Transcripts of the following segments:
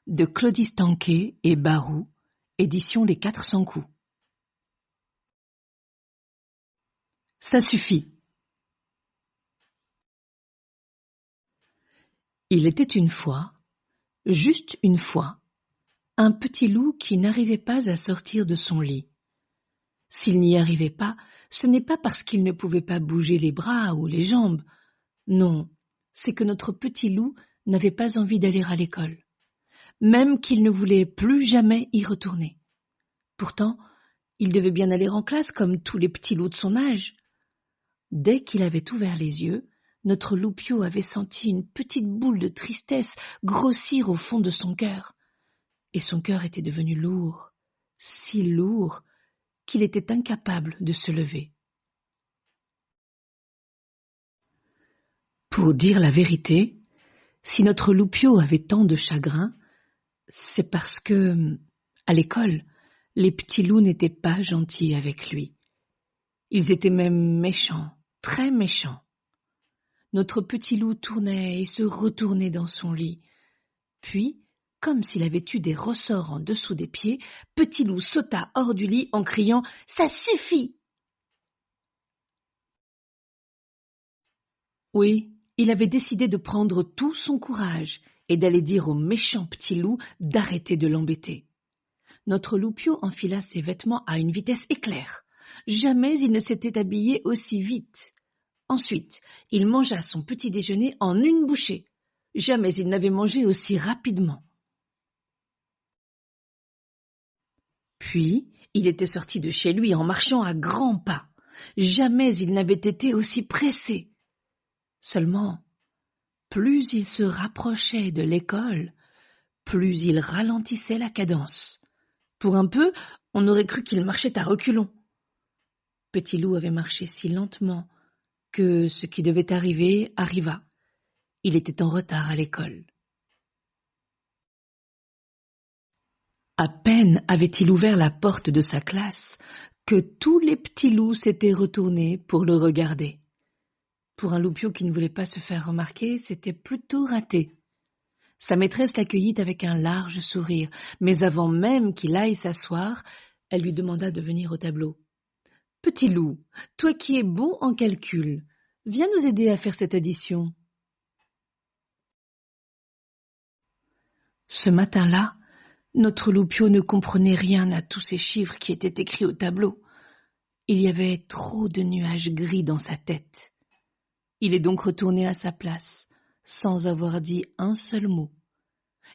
de Claudie Stanquet et Barou, édition Les 400 coups. Ça suffit. Il était une fois, juste une fois, un petit loup qui n'arrivait pas à sortir de son lit. S'il n'y arrivait pas, ce n'est pas parce qu'il ne pouvait pas bouger les bras ou les jambes. Non, c'est que notre petit loup n'avait pas envie d'aller à l'école, même qu'il ne voulait plus jamais y retourner. Pourtant, il devait bien aller en classe comme tous les petits loups de son âge. Dès qu'il avait ouvert les yeux, notre loupio avait senti une petite boule de tristesse grossir au fond de son cœur. Et son cœur était devenu lourd, si lourd, qu'il était incapable de se lever. Pour dire la vérité, si notre loupio avait tant de chagrin, c'est parce que, à l'école, les petits loups n'étaient pas gentils avec lui. Ils étaient même méchants, très méchants. Notre petit loup tournait et se retournait dans son lit. Puis, comme s'il avait eu des ressorts en dessous des pieds, Petit Loup sauta hors du lit en criant « Ça suffit !» Oui, il avait décidé de prendre tout son courage et d'aller dire au méchant Petit Loup d'arrêter de l'embêter. Notre loupio enfila ses vêtements à une vitesse éclair. Jamais il ne s'était habillé aussi vite. Ensuite, il mangea son petit déjeuner en une bouchée. Jamais il n'avait mangé aussi rapidement. Puis, il était sorti de chez lui en marchant à grands pas. Jamais il n'avait été aussi pressé. Seulement, plus il se rapprochait de l'école, plus il ralentissait la cadence. Pour un peu, on aurait cru qu'il marchait à reculons. Petit Loup avait marché si lentement que ce qui devait arriver arriva. Il était en retard à l'école. À peine avait-il ouvert la porte de sa classe que tous les petits loups s'étaient retournés pour le regarder. Pour un loupio qui ne voulait pas se faire remarquer, c'était plutôt raté. Sa maîtresse l'accueillit avec un large sourire, mais avant même qu'il aille s'asseoir, elle lui demanda de venir au tableau. « Petit loup, toi qui es bon en calcul, viens nous aider à faire cette addition. » Ce matin-là, notre loupio ne comprenait rien à tous ces chiffres qui étaient écrits au tableau. Il y avait trop de nuages gris dans sa tête. Il est donc retourné à sa place, sans avoir dit un seul mot.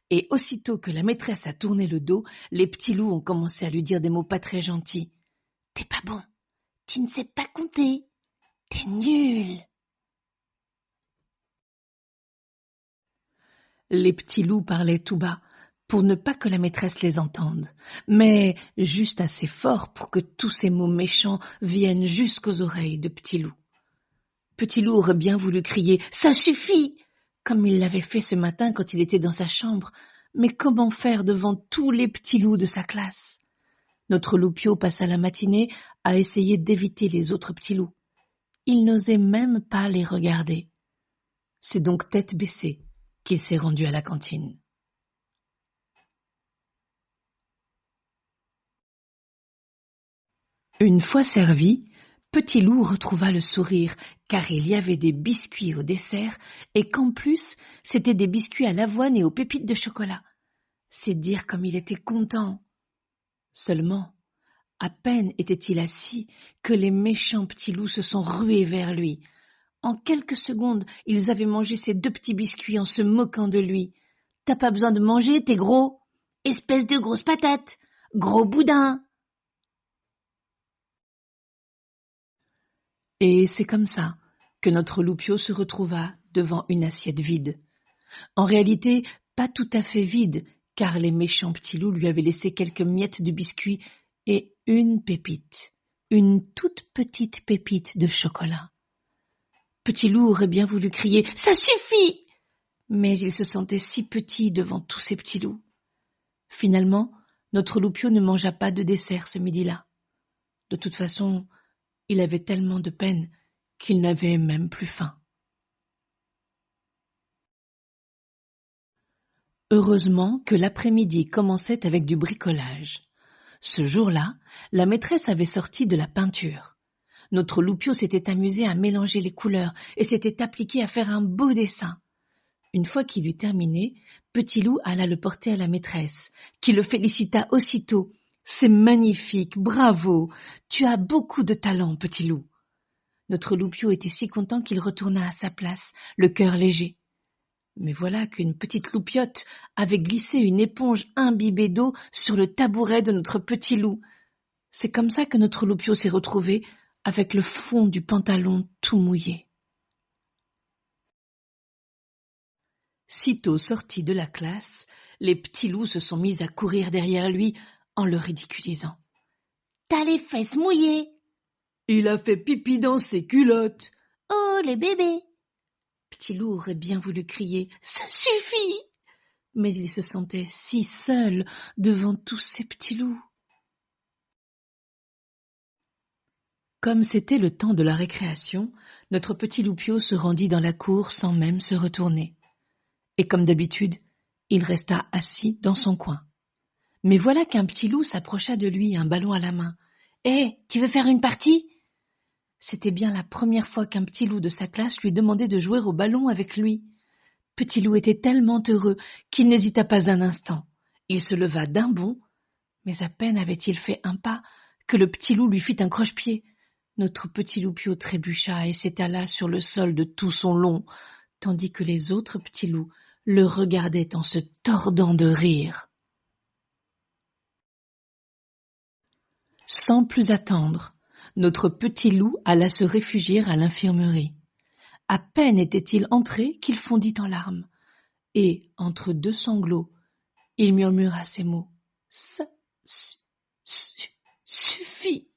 Et aussitôt que la maîtresse a tourné le dos, les petits loups ont commencé à lui dire des mots pas très gentils. « T'es pas bon, tu ne sais pas compter, t'es nul !» Les petits loups parlaient tout bas, pour ne pas que la maîtresse les entende, mais juste assez fort pour que tous ces mots méchants viennent jusqu'aux oreilles de Petit Loup. Petit Loup aurait bien voulu crier « Ça suffit !» comme il l'avait fait ce matin quand il était dans sa chambre, mais comment faire devant tous les petits loups de sa classe? Notre loupio passa la matinée à essayer d'éviter les autres petits loups. Il n'osait même pas les regarder. C'est donc tête baissée qu'il s'est rendu à la cantine. Une fois servi, Petit Loup retrouva le sourire, car il y avait des biscuits au dessert, et qu'en plus, c'étaient des biscuits à l'avoine et aux pépites de chocolat. C'est dire comme il était content. Seulement, à peine était-il assis que les méchants petits loups se sont rués vers lui. En quelques secondes, ils avaient mangé ces 2 petits biscuits en se moquant de lui. « T'as pas besoin de manger, t'es gros. Espèce de grosse patate. Gros boudin. » Et c'est comme ça que notre loupio se retrouva devant une assiette vide. En réalité, pas tout à fait vide, car les méchants petits loups lui avaient laissé quelques miettes de biscuit et une pépite, une toute petite pépite de chocolat. Petit Loup aurait bien voulu crier « Ça suffit !» mais il se sentait si petit devant tous ces petits loups. Finalement, notre loupio ne mangea pas de dessert ce midi-là. De toute façon, il avait tellement de peine qu'il n'avait même plus faim. Heureusement que l'après-midi commençait avec du bricolage. Ce jour-là, la maîtresse avait sorti de la peinture. Notre Loupio s'était amusé à mélanger les couleurs et s'était appliqué à faire un beau dessin. Une fois qu'il eut terminé, Petit Loup alla le porter à la maîtresse, qui le félicita aussitôt. « C'est magnifique, bravo, tu as beaucoup de talent, Petit Loup. » Notre Loupio était si content qu'il retourna à sa place, le cœur léger. Mais voilà qu'une petite loupiote avait glissé une éponge imbibée d'eau sur le tabouret de notre Petit Loup. C'est comme ça que notre Loupio s'est retrouvé avec le fond du pantalon tout mouillé. Sitôt sorti de la classe, les petits loups se sont mis à courir derrière lui en le ridiculisant. « T'as les fesses mouillées !»« Il a fait pipi dans ses culottes !»« Oh, les bébés !» Petit Loup aurait bien voulu crier « Ça suffit !» Mais il se sentait si seul devant tous ces petits loups. Comme c'était le temps de la récréation, notre petit Loupio se rendit dans la cour sans même se retourner. Et comme d'habitude, il resta assis dans son coin. Mais voilà qu'un petit loup s'approcha de lui, un ballon à la main. « Hé, tu veux faire une partie ?» C'était bien la première fois qu'un petit loup de sa classe lui demandait de jouer au ballon avec lui. Petit Loup était tellement heureux qu'il n'hésita pas un instant. Il se leva d'un bond, mais à peine avait-il fait un pas que le petit loup lui fit un croche-pied. Notre petit Loupio trébucha et s'étala sur le sol de tout son long, tandis que les autres petits loups le regardaient en se tordant de rire. Sans plus attendre, notre petit loup alla se réfugier à l'infirmerie. À peine était-il entré qu'il fondit en larmes, et, entre deux sanglots, il murmura ces mots. « Ça suffit !»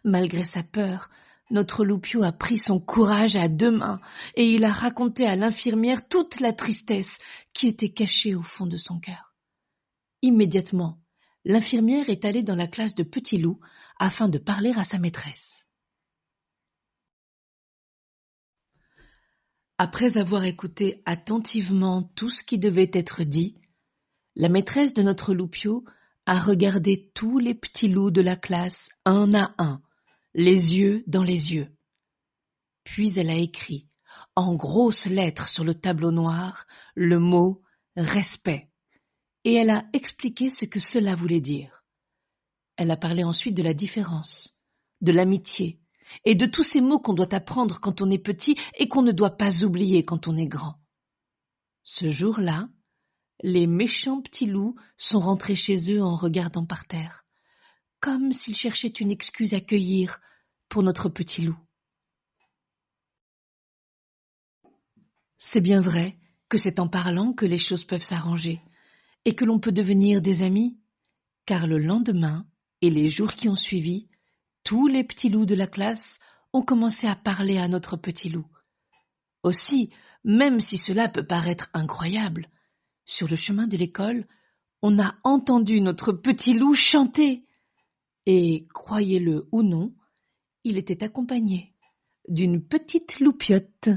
Malgré sa peur, notre Loupio a pris son courage à deux mains et il a raconté à l'infirmière toute la tristesse qui était cachée au fond de son cœur. Immédiatement, l'infirmière est allée dans la classe de Petit Loup afin de parler à sa maîtresse. Après avoir écouté attentivement tout ce qui devait être dit, la maîtresse de notre Loupio a regardé tous les petits loups de la classe un à un, les yeux dans les yeux. Puis elle a écrit, en grosses lettres sur le tableau noir, le mot « respect », et elle a expliqué ce que cela voulait dire. Elle a parlé ensuite de la différence, de l'amitié, et de tous ces mots qu'on doit apprendre quand on est petit et qu'on ne doit pas oublier quand on est grand. Ce jour-là, les méchants petits loups sont rentrés chez eux en regardant par terre, comme s'ils cherchaient une excuse à cueillir pour notre petit loup. C'est bien vrai que c'est en parlant que les choses peuvent s'arranger et que l'on peut devenir des amis, car le lendemain et les jours qui ont suivi, tous les petits loups de la classe ont commencé à parler à notre petit loup. Aussi, même si cela peut paraître incroyable, sur le chemin de l'école, on a entendu notre petit loup chanter. Et, croyez-le ou non, il était accompagné d'une petite loupiote.